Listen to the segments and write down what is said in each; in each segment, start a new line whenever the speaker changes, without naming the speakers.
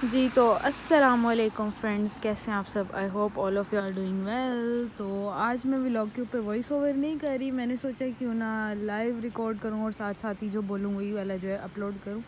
जी तो अस्सलाम वालेकुम फ्रेंड्स, कैसे हैं आप सब। I hope all of you are doing well. तो आज मैं व्लॉग के ऊपर वॉइस ओवर नहीं कर रही। मैंने सोचा क्यों ना लाइव रिकॉर्ड करूं और साथ साथ ही जो बोलूँ वही वाला जो है अपलोड करूं।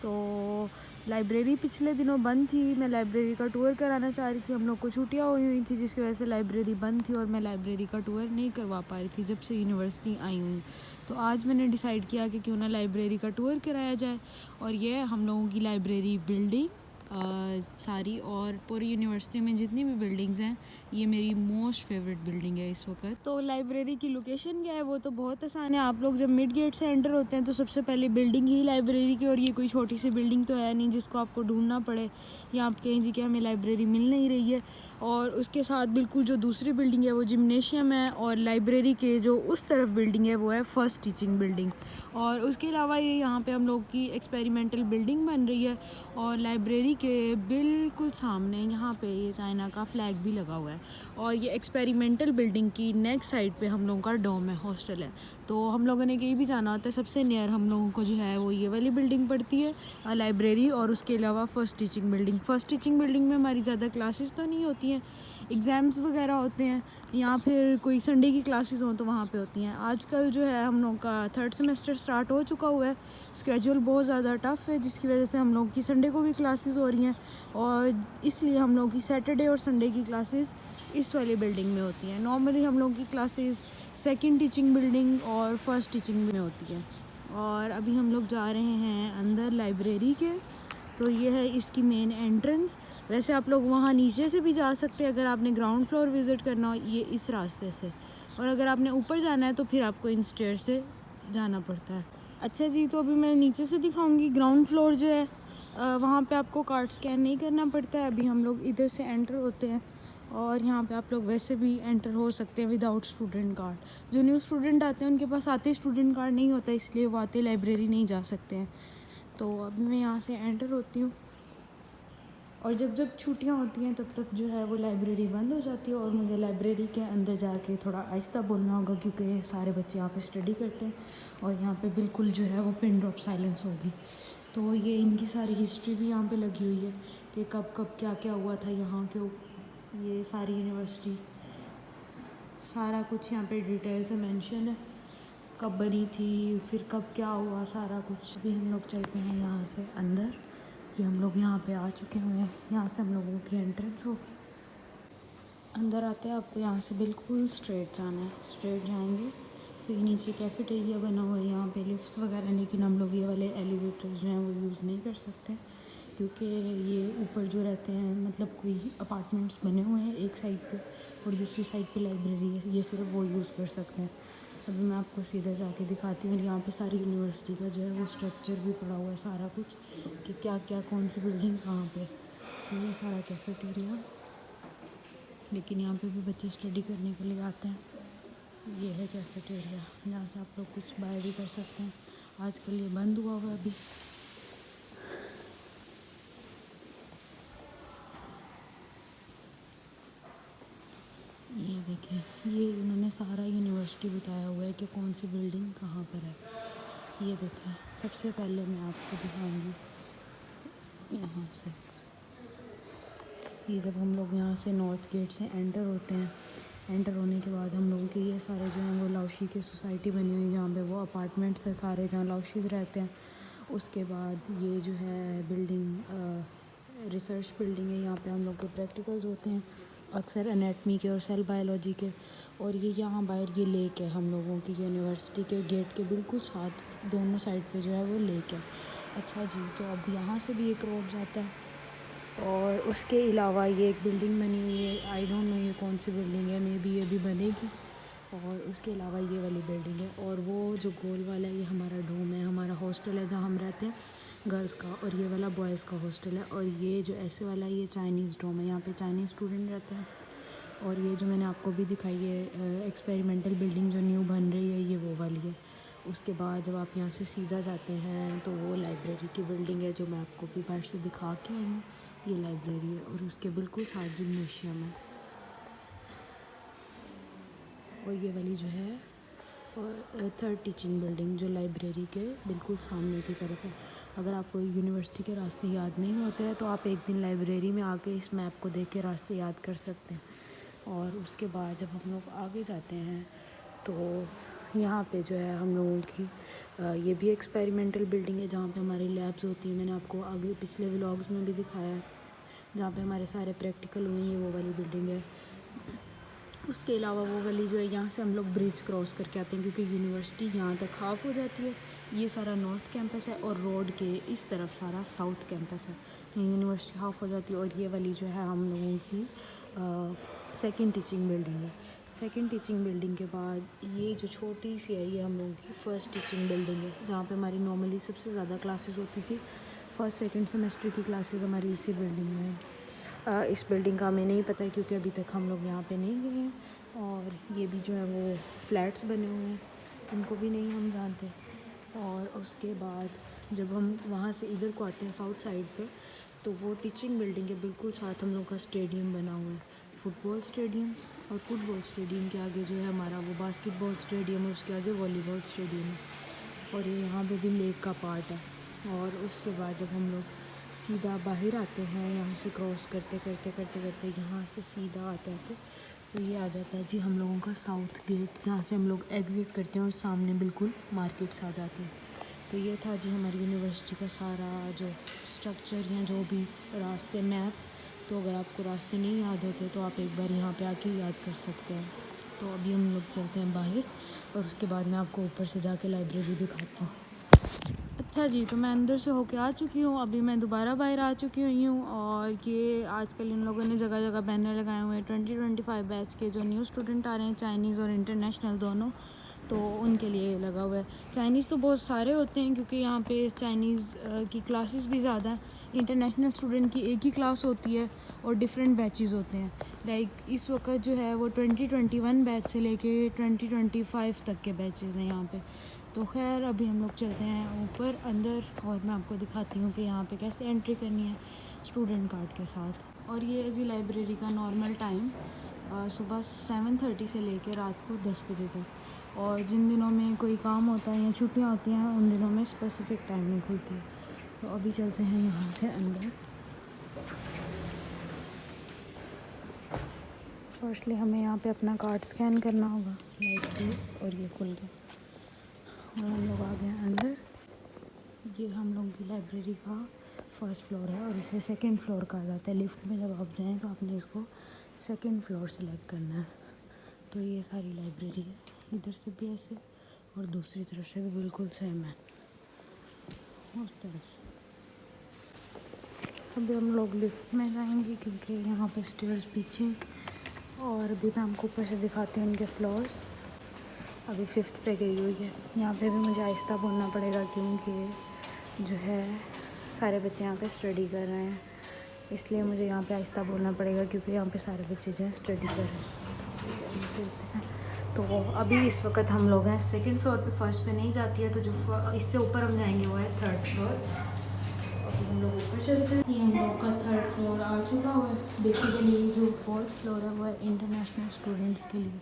तो लाइब्रेरी पिछले दिनों बंद थी। मैं लाइब्रेरी का टूर कराना चाह रही थी। हम लोग को छुट्टियाँ हुई थी जिसकी वजह से लाइब्रेरी बंद थी और मैं लाइब्रेरी का टूर नहीं करवा पा रही थी जब से यूनिवर्सिटी आई हुई। तो आज मैंने डिसाइड किया कि क्यों ना लाइब्रेरी का टूर कराया जाए। और ये हम लोगों की लाइब्रेरी बिल्डिंग सारी और पूरी यूनिवर्सिटी में जितनी भी बिल्डिंग्स हैं, ये मेरी मोस्ट फेवरेट बिल्डिंग है इस वक्त। तो लाइब्रेरी की लोकेशन क्या है वो तो बहुत आसान है। आप लोग जब मिड गेट से एंटर होते हैं तो सबसे पहले बिल्डिंग ही लाइब्रेरी की, और ये कोई छोटी सी बिल्डिंग तो है नहीं जिसको आपको ढूंढना पड़े या आप कहें जी कि हमें लाइब्रेरी मिल नहीं रही है। और उसके साथ बिल्कुल जो दूसरी बिल्डिंग है वो जिम्नेशियम है, और लाइब्रेरी के जो उस तरफ बिल्डिंग है वो है फर्स्ट टीचिंग बिल्डिंग। और उसके अलावा ये यहाँ पे हम लोग की एक्सपेरिमेंटल बिल्डिंग बन रही है, और लाइब्रेरी के बिल्कुल सामने यहाँ पे ये चाइना का फ्लैग भी लगा हुआ है। और ये एक्सपेरिमेंटल बिल्डिंग की नेक्स्ट साइड पे हम लोगों का डोम है, हॉस्टल है। तो हम लोगों ने कहीं भी जाना होता है सबसे नियर हम लोगों को जो है वो ये वाली बिल्डिंग पड़ती है, लाइब्रेरी। और उसके अलावा first teaching building. First teaching building में हमारी ज़्यादा क्लासेस तो नहीं होती हैं, एग्ज़ाम्स वगैरह होते हैं या फिर कोई संडे की क्लासेस हों तो वहाँ पे होती हैं। आजकल जो है हम लोग का थर्ड सेमेस्टर स्टार्ट हो चुका हुआ है। स्केड्यूल बहुत ज़्यादा टफ़ है जिसकी वजह से हम लोग की संडे को भी क्लासेस हो रही हैं, और इसलिए हम लोग की सैटरडे और संडे की क्लासेस इस वाली बिल्डिंग में होती हैं। नॉर्मली हम लोग की क्लासेस सेकंड टीचिंग बिल्डिंग और फर्स्ट टीचिंग में होती है। और अभी हम लोग जा रहे हैं अंदर लाइब्रेरी के। तो ये है इसकी मेन एंट्रेंस। वैसे आप लोग वहाँ नीचे से भी जा सकते हैं अगर आपने ग्राउंड फ्लोर विज़िट करना हो, ये इस रास्ते से। और अगर आपने ऊपर जाना है तो फिर आपको इन स्टेयर से जाना पड़ता है। अच्छा जी, तो अभी मैं नीचे से दिखाऊंगी। ग्राउंड फ्लोर जो है वहाँ पे आपको कार्ड स्कैन नहीं करना पड़ता है। अभी हम लोग इधर से एंटर होते हैं, और यहाँ पे आप लोग वैसे भी एंटर हो सकते हैं विदाउट स्टूडेंट कार्ड। जो न्यू स्टूडेंट आते हैं उनके पास आते स्टूडेंट कार्ड नहीं होता, इसलिए वो आते लाइब्रेरी नहीं जा सकते हैं। तो अभी मैं यहाँ से एंटर होती हूँ, और जब जब छुट्टियाँ होती हैं तब तक जो है वो लाइब्रेरी बंद हो जाती है, और मुझे लाइब्रेरी के अंदर जाके थोड़ा आहिस्ता बोलना होगा क्योंकि सारे बच्चे यहाँ पे स्टडी करते हैं, और यहाँ पे बिल्कुल जो है वो पिन ड्रॉप साइलेंस होगी। तो ये इनकी सारी हिस्ट्री भी यहाँ पे लगी हुई है कि कब कब क्या क्या हुआ था यहाँ के। ये सारी यूनिवर्सिटी सारा कुछ यहाँ पे डिटेल से मेंशन है, कब बनी थी, फिर कब क्या हुआ, सारा कुछ। अभी हम लोग चलते हैं यहाँ से अंदर। ये हम लोग यहाँ पे आ चुके हुए हैं। यहाँ से हम लोगों की एंट्रेंस होगी। अंदर आते हैं आपको यहाँ से बिल्कुल स्ट्रेट जाना है। स्ट्रेट जाएंगे तो ये नीचे कैफेटेरिया बना हुआ है, यहाँ पे लिफ्ट्स वगैरह, लेकिन हम लोग ये वाले एलिवेटर्स जो हैं वो यूज़ नहीं कर सकते क्योंकि ये ऊपर जो रहते हैं मतलब कोई अपार्टमेंट्स बने हुए हैं एक साइड पे, और दूसरी साइड पे लाइब्रेरी है, ये सिर्फ वो यूज़ कर सकते हैं। अभी मैं आपको सीधा जाके दिखाती हूँ। यहाँ पे सारी यूनिवर्सिटी का जो है वो स्ट्रक्चर भी पड़ा हुआ है, सारा कुछ कि क्या क्या कौन सी बिल्डिंग कहाँ पे। तो ये सारा कैफेटेरिया, लेकिन यहाँ पे भी बच्चे स्टडी करने के लिए आते हैं। ये है कैफेटेरिया जहाँ से आप लोग कुछ बाय भी कर सकते हैं। आजकल ये बंद हुआ हुआ है अभी। ये देखें, ये इन्होंने सारा यूनिवर्सिटी बताया हुआ है कि कौन सी बिल्डिंग कहाँ पर है। ये देखें, सबसे पहले मैं आपको दिखाऊंगी यहाँ से। ये जब हम लोग यहाँ से नॉर्थ गेट से एंटर होते हैं, एंटर होने के बाद हम लोगों के ये सारे जो हैं वो लाओशी की सोसाइटी बनी हुई है जहाँ पे वो अपार्टमेंट्स हैं सारे जहाँ लाओशीज़ रहते हैं। उसके बाद ये जो है बिल्डिंग रिसर्च बिल्डिंग है, यहाँ पे हम लोग के प्रैक्टिकल्स होते हैं अक्सर एनाटमी के और सेल बायोलॉजी के। और ये यहाँ बाहर ये लेक है हम लोगों की यूनिवर्सिटी के गेट के बिल्कुल साथ, दोनों साइड पे जो है वो लेक है। अच्छा जी, तो अब यहाँ से भी एक रोड जाता है, और उसके अलावा ये एक बिल्डिंग बनी हुई है। आई डोंट नो ये कौन सी बिल्डिंग है, मे बी ये भी बनेगी। और उसके अलावा ये वाली बिल्डिंग है, और वो जो गोल वाला है ये हमारा डोम है, हमारा हॉस्टल है जहाँ हम रहते हैं गर्ल्स का, और ये वाला बॉयज़ का हॉस्टल है। और ये जो ऐसे वाला ये चाइनीज़ डोम है, यहाँ पे चाइनीज़ स्टूडेंट रहते हैं। और ये जो मैंने आपको भी दिखाई है एक्सपेरिमेंटल बिल्डिंग जो न्यू बन रही है, ये वो वाली है। उसके बाद जब आप यहाँ से सीधा जाते हैं तो वो लाइब्रेरी की बिल्डिंग है जो मैं आपको भी बाहर से दिखा के आई हूँ। ये लाइब्रेरी है, और उसके बिल्कुल साथ जिम्नेशियम है। और ये वाली जो है और थर्ड टीचिंग बिल्डिंग जो लाइब्रेरी के बिल्कुल सामने की तरफ है। अगर आपको यूनिवर्सिटी के रास्ते याद नहीं होते हैं तो आप एक दिन लाइब्रेरी में आके इस मैप को देख के रास्ते याद कर सकते हैं। और उसके बाद जब हम लोग आगे जाते हैं तो यहाँ पे जो है हम लोगों की ये भी एक्सपेरिमेंटल बिल्डिंग है जहाँ पे हमारी लैब्स होती हैं। मैंने आपको आगे पिछले व्लॉग्स में भी दिखाया है, जहाँ पे हमारे सारे प्रैक्टिकल हुए हैं, वो वाली बिल्डिंग है। उसके अलावा वो वाली जो है, यहाँ से हम लोग ब्रिज क्रॉस करके आते हैं क्योंकि यूनिवर्सिटी यहाँ तक हाफ़ हो जाती है। ये सारा नॉर्थ कैंपस है और रोड के इस तरफ सारा साउथ कैंपस है। यूनिवर्सिटी हाफ़ हो जाती है और ये वाली जो है हम लोगों की सेकंड टीचिंग बिल्डिंग है। सेकंड टीचिंग बिल्डिंग के बाद ये जो छोटी सी है, ये हम लोगों की फ़र्स्ट टीचिंग बिल्डिंग है, जहाँ पे हमारी नॉर्मली सबसे ज़्यादा क्लासेस होती थी। फर्स्ट सेकंड सेमेस्टर की क्लासेस हमारी इसी बिल्डिंग में है। इस बिल्डिंग का हमें नहीं पता है क्योंकि अभी तक हम लोग यहाँ पे नहीं गए हैं। और ये भी जो है वो फ्लैट्स बने हुए हैं, उनको भी नहीं हम जानते। और उसके बाद जब हम वहाँ से इधर को आते हैं साउथ साइड पे, तो वो टीचिंग बिल्डिंग के बिल्कुल साथ हम लोग का स्टेडियम बना हुआ है, फुटबॉल स्टेडियम। और फुटबॉल स्टेडियम के आगे जो है हमारा वो बास्केटबॉल स्टेडियम है, उसके आगे वॉलीबॉल स्टेडियम है। और ये यहाँ पे भी लेक का पार्ट है। और उसके बाद जब हम लोग सीधा बाहर आते हैं, यहाँ से क्रॉस करते करते करते करते यहाँ से सीधा आते हैं तो ये आ जाता है जी हम लोगों का साउथ गेट, जहाँ से हम लोग एग्ज़िट करते हैं और सामने बिल्कुल मार्केट्स आ जाते हैं। तो ये था जी हमारी यूनिवर्सिटी का सारा जो स्ट्रक्चर या जो भी रास्ते मैप। तो अगर आपको रास्ते नहीं याद होते तो आप एक बार यहाँ पे आके याद कर सकते हैं। तो अभी हम लोग चलते हैं बाहर और उसके बाद मैं आपको ऊपर से जाके लाइब्रेरी दिखाती हूँ। अच्छा जी, तो मैं अंदर से होके आ चुकी हूँ, अभी मैं दोबारा बाहर आ चुकी हुई हूँ। और ये आजकल इन लोगों ने जगह जगह बैनर लगाए हुए हैं 2025 बैच के जो न्यू स्टूडेंट आ रहे हैं, चाइनीज़ और इंटरनेशनल दोनों, तो उनके लिए लगा हुआ है। चाइनीज़ तो बहुत सारे होते हैं क्योंकि यहाँ पे चाइनीज़ की क्लासेस भी ज़्यादा हैं। इंटरनेशनल स्टूडेंट की एक ही क्लास होती है और डिफरेंट बैचेस होते हैं। लाइक इस वक्त जो है वो 2021 बैच से लेके 2025 तक के बैचेस हैं यहाँ पे। तो खैर अभी हम लोग चलते हैं ऊपर अंदर और मैं आपको दिखाती हूँ कि यहाँ पे कैसे एंट्री करनी है स्टूडेंट कार्ड के साथ। और ये है जी लाइब्रेरी का नॉर्मल टाइम, सुबह 7:30 से लेकर रात को 10 बजे तक। और जिन दिनों में कोई काम होता है या छुट्टियाँ होती हैं उन दिनों में स्पेसिफ़िक टाइम में खुलती है। तो अभी चलते हैं यहाँ से अंदर। फर्स्टली हमें यहाँ पे अपना कार्ड स्कैन करना होगा लाइक दिस, और ये खुल गया और हम लोग आ गए अंदर। ये हम लोग की लाइब्रेरी का फर्स्ट फ्लोर है और इसे सेकंड फ्लोर कहा जाता है। लिफ्ट में जब आप जाएँ तो आपने इसको सेकंड फ्लोर सेलेक्ट करना है। तो ये सारी लाइब्रेरी है, इधर से भी ऐसे और दूसरी तरफ से भी बिल्कुल सेम है उस तरफ से। अभी हम लोग लिफ्ट में जाएंगे क्योंकि यहाँ पे स्टेयर्स पीछे। और अभी मैं आपको ऊपर से दिखाती हूँ उनके फ्लोर्स। अभी 5th पे गई हुई है। यहाँ पे भी मुझे आहिस्ता बोलना पड़ेगा क्योंकि जो है सारे बच्चे यहाँ पे स्टडी कर रहे हैं, इसलिए मुझे यहाँ पे आहिस्ता बोलना पड़ेगा क्योंकि यहाँ पे सारे बच्चे जो हैं स्टडी कर रहे हैं। तो अभी इस वक्त हम लोग हैं सेकंड फ्लोर पे, फर्स्ट पे नहीं जाती है। तो जो इससे ऊपर हम जाएंगे वो है थर्ड फ्लोर। अभी हम लोग ऊपर चलते हैं। ये हम लोग का थर्ड फ्लोर आ चुका हुआ है। बेसिकली जो फोर्थ फ्लोर है वो है इंटरनेशनल स्टूडेंट्स के लिए।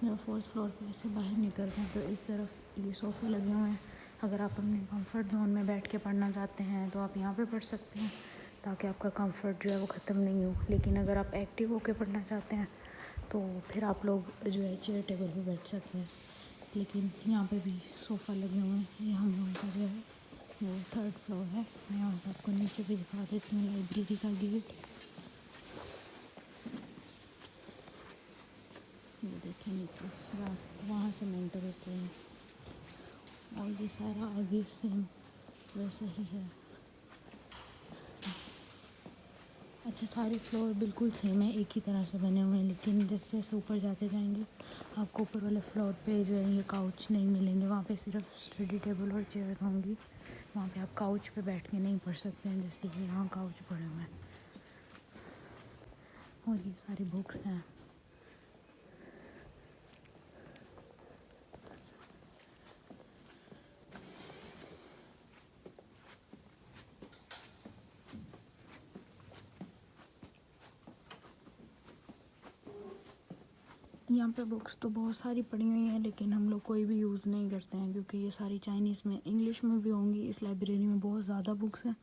जब फोर्थ फ्लोर पे से बाहर निकलते हैं तो इस तरफ ये सोफ़े लगे हुए हैं। अगर आप अपने कंफर्ट जोन में बैठ के पढ़ना चाहते हैं तो आप यहाँ पे पढ़ सकते हैं ताकि आपका कंफर्ट जो है वो ख़त्म नहीं हो। लेकिन अगर आप एक्टिव होकर पढ़ना चाहते हैं तो फिर आप लोग जो है चेयर टेबल पे बैठ सकते हैं। लेकिन यहाँ पे भी सोफ़ा लगे हुए हैं। ये हम लोगों का जो है वो थर्ड फ्लोर है। मैं यहाँ से आपको नीचे भी दिखा देती हूँ लाइब्रेरी का गेट। ये देखिए नीचे वहाँ से मैं एंटर होते हैं और ये सारा आगे सेम वैसे ही है। अच्छा, सारे फ्लोर बिल्कुल सेम है, एक ही तरह से बने हुए हैं, लेकिन जैसे जैसे ऊपर जाते जाएंगे आपको ऊपर वाले फ्लोर पे जो है ये काउच नहीं मिलेंगे। वहाँ पे सिर्फ स्टडी टेबल और चेयर्स होंगी। वहाँ पे आप काउच पे बैठ के नहीं पढ़ सकते हैं जैसे कि यहाँ काउच पड़े हुए हैं। और ये सारी बुक्स हैं। यहाँ पे बुक्स तो बहुत सारी पड़ी हुई हैं, लेकिन हम लोग कोई भी यूज़ नहीं करते हैं क्योंकि ये सारी चाइनीज़ में, इंग्लिश में भी होंगी। इस लाइब्रेरी में बहुत ज़्यादा बुक्स हैं,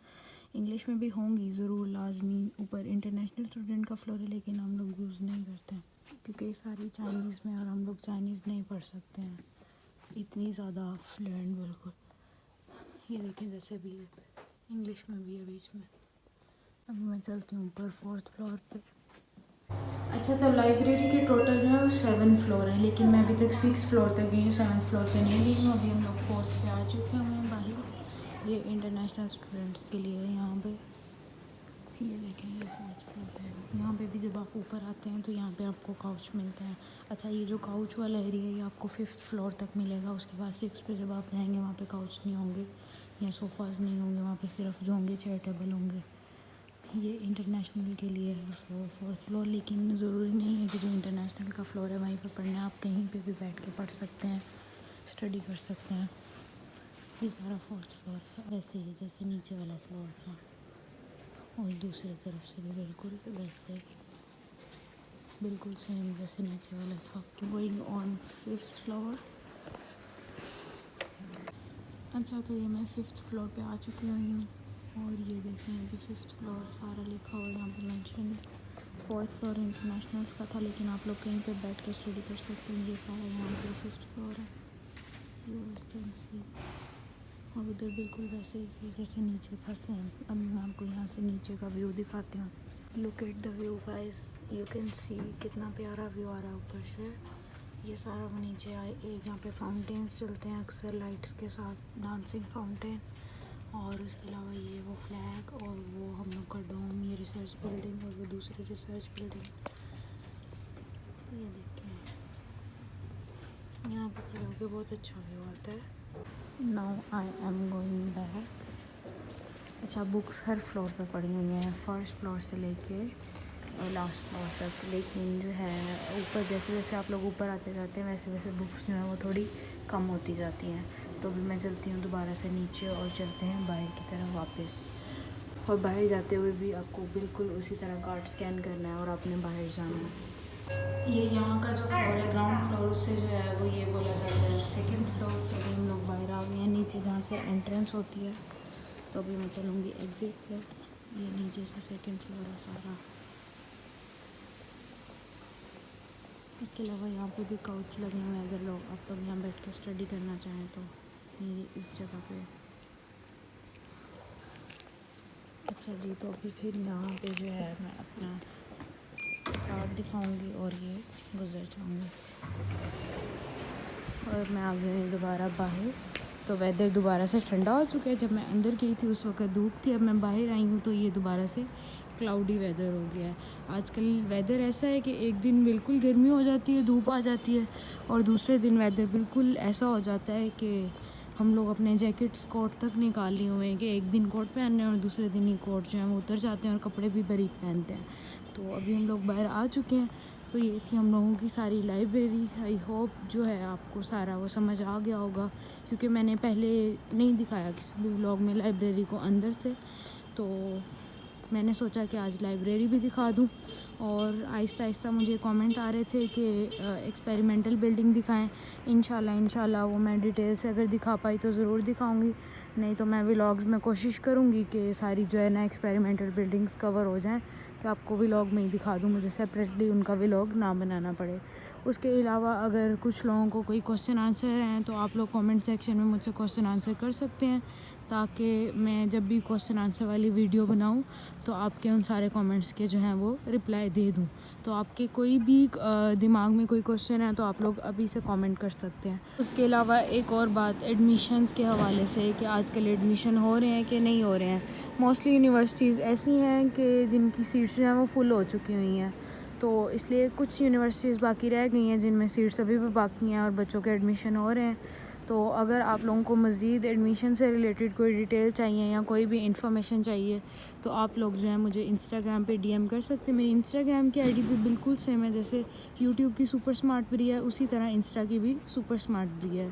इंग्लिश में भी होंगी ज़रूर लाजमी। ऊपर इंटरनेशनल स्टूडेंट का फ्लोर है, लेकिन हम लोग यूज़ नहीं करते हैं क्योंकि ये सारी चाइनीज़ में, और हम लोग चाइनीज़ नहीं पढ़ सकते हैं इतनी ज़्यादा फ्लुएंट बिल्कुल। ये देखें जैसे भी है, इंग्लिश में भी है बीच में। अभी मैं चलती हूँ ऊपर 4th फ्लोर पे। अच्छा, तो लाइब्रेरी के टोटल जो है वो 7 फ्लोर हैं, लेकिन मैं अभी तक 6 फ्लोर तक गई हूँ, 7th फ्लोर पे नहीं गई हूँ। अभी हम लोग 4th पे आ चुके हैं बाहर। ये इंटरनेशनल स्टूडेंट्स के लिए है यहाँ पे। ये देखें, ये 4th फ्लोर पे है। यहाँ पे भी जब आप ऊपर आते हैं तो यहाँ पे आपको काउच मिलते हैं। अच्छा, ये जो काउच वाला एरिया है ये आपको 5th फ्लोर तक मिलेगा। उसके बाद 6 पे जब आप जाएंगे वहाँ पे काउच नहीं होंगे या सोफ़ाज़ नहीं होंगे, वहाँ पे सिर्फ जो होंगे चेयर टेबल होंगे। ये इंटरनेशनल के लिए है फ्लोर, 4th फ्लोर, लेकिन ज़रूरी नहीं है कि जो इंटरनेशनल का फ्लोर है वहीं पे पढ़ना है। आप कहीं पे भी बैठ के पढ़ सकते हैं, स्टडी कर सकते हैं। ये सारा 4th फ्लोर है, वैसे ही जैसे नीचे वाला फ्लोर था, और दूसरी तरफ से भी बिल्कुल वैसे, बिल्कुल सेम जैसे नीचे वाला था। Going on 5th floor. अच्छा, तो ये मैं 5th फ्लोर पे आ चुकी हुई हूँ, और ये देखें कि 5th फ्लोर सारा लिखा हुआ है यहाँ पे मेंशन। 4th फ्लोर इंटरनेशनल्स का था, लेकिन आप लोग कहीं पे बैठ के स्टडी कर सकते हैं। ये सारा यहाँ पे 5th फ्लोर है, और उधर बिल्कुल वैसे ही जैसे नीचे था सेम। अब मैं आपको यहाँ से नीचे का व्यू दिखाती हूँ। Look at the view guys, you can see कितना प्यारा व्यू आ रहा है ऊपर से। ये सारा वो नीचे आए, एक यहाँ पे फाउंटेन्स चलते हैं अक्सर लाइट्स के साथ, डांसिंग फाउंटेन। और उसके अलावा ये वो फ्लैग, और वो हम लोग का डोम, ये रिसर्च बिल्डिंग, और वो दूसरी रिसर्च बिल्डिंग। ये देखते हैं, यहाँ पर खड़े होकर बहुत अच्छा व्यू आता है। Now I am going back. अच्छा, बुक्स हर फ्लोर पे पड़ी हुई हैं, फर्स्ट फ्लोर से लेके लास्ट फ्लोर तक। लेकिन जो है ऊपर जैसे जैसे आप लोग ऊपर आते जाते हैं वैसे वैसे बुक्स जो हैं वो थोड़ी कम होती जाती हैं। तो अभी मैं चलती हूँ दोबारा से नीचे, और चलते हैं बाहर की तरफ वापस। और बाहर जाते हुए भी आपको बिल्कुल उसी तरह कार्ड स्कैन करना है और आपने बाहर जाना है। ये यहाँ का जो फ्लोर है ग्राउंड फ्लोर, उससे जो है वो ये बोला जाता है 2nd फ्लोर। तो अभी हम लोग बाहर आ गए हैं नीचे जहाँ से एंट्रेंस होती है। तो अभी मैं चलूँगी एग्ज़िट पे। ये नीचे से 2nd फ्लोर है सारा। इसके अलावा यहाँ पे भी काउच लगे हुए हैं, अगर लोग आप लोग यहाँ बैठ के स्टडी करना चाहें तो ये इस जगह पे। अच्छा जी, तो अभी फिर यहाँ पे जो है मैं अपना कार्ड दिखाऊंगी और ये गुजर जाऊँगी, और मैं आ गई दोबारा बाहर। तो वेदर दोबारा से ठंडा हो चुका है। जब मैं अंदर गई थी उस वक्त धूप थी, अब मैं बाहर आई हूँ तो ये दोबारा से क्लाउडी वेदर हो गया है। आजकल वेदर ऐसा है कि एक दिन बिल्कुल गर्मी हो जाती है, धूप आ जाती है, और दूसरे दिन वेदर बिल्कुल ऐसा हो जाता है कि हम लोग अपने जैकेट्स कोट तक निकाल लिए हुए हैं कि एक दिन कोट पहनने और दूसरे दिन ही कोट जो है वो उतर जाते हैं और कपड़े भी बारीक पहनते हैं। तो अभी हम लोग बाहर आ चुके हैं। तो ये थी हम लोगों की सारी लाइब्रेरी। आई होप जो है आपको सारा वो समझ आ गया होगा, क्योंकि मैंने पहले नहीं दिखाया किसी भी व्लॉग में लाइब्रेरी को अंदर से। तो मैंने सोचा कि आज लाइब्रेरी भी दिखा दूं। और आहिस्ता आहिस्ता मुझे कमेंट आ रहे थे कि एक्सपेरिमेंटल बिल्डिंग दिखाएं। इंशाल्लाह वो मैं डिटेल से अगर दिखा पाई तो ज़रूर दिखाऊंगी, नहीं तो मैं व्लॉग्स में कोशिश करूंगी कि सारी जो है ना एक्सपेरिमेंटल बिल्डिंग्स कवर हो जाएं, कि आपको व्लॉग में ही दिखा दूं, मुझे सेपरेटली उनका व्लॉग ना बनाना पड़े। उसके अलावा अगर कुछ लोगों को कोई क्वेश्चन आंसर हैं तो आप लोग कमेंट सेक्शन में मुझसे क्वेश्चन आंसर कर सकते हैं, ताकि मैं जब भी क्वेश्चन आंसर वाली वीडियो बनाऊं तो आपके उन सारे कमेंट्स के जो हैं वो रिप्लाई दे दूं। तो आपके कोई भी दिमाग में कोई क्वेश्चन है तो आप लोग अभी से कमेंट कर सकते हैं। उसके अलावा एक और बात एडमिशन्स के हवाले से, कि आजकल एडमिशन हो रहे हैं कि नहीं हो रहे हैं। मोस्टली यूनिवर्सिटीज़ ऐसी हैं कि जिनकी सीट्स जो हैं वो फुल हो चुकी हुई हैं, तो इसलिए कुछ यूनिवर्सिटीज़ बाकी रह गई हैं जिनमें सीट्स अभी भी बाकी हैं और बच्चों के एडमिशन हो रहे हैं। तो अगर आप लोगों को मज़ीद एडमिशन से रिलेटेड कोई डिटेल चाहिए या कोई भी इंफॉर्मेशन चाहिए तो आप लोग जो है मुझे इंस्टाग्राम पे डीएम कर सकते हैं। मेरी इंस्टाग्राम की आईडी भी बिल्कुल सेम है, जैसे यूट्यूब की सुपर स्मार्ट ब्री है उसी तरह इंस्टा की भी सुपर स्मार्ट ब्री है।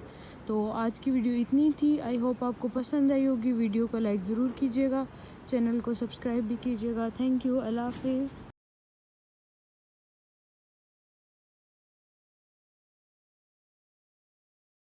तो आज की वीडियो इतनी थी। आई होप आपको पसंद आई होगी। वीडियो को लाइक ज़रूर कीजिएगा, चैनल को सब्सक्राइब भी कीजिएगा। थैंक यू, अल्लाह हाफिज़।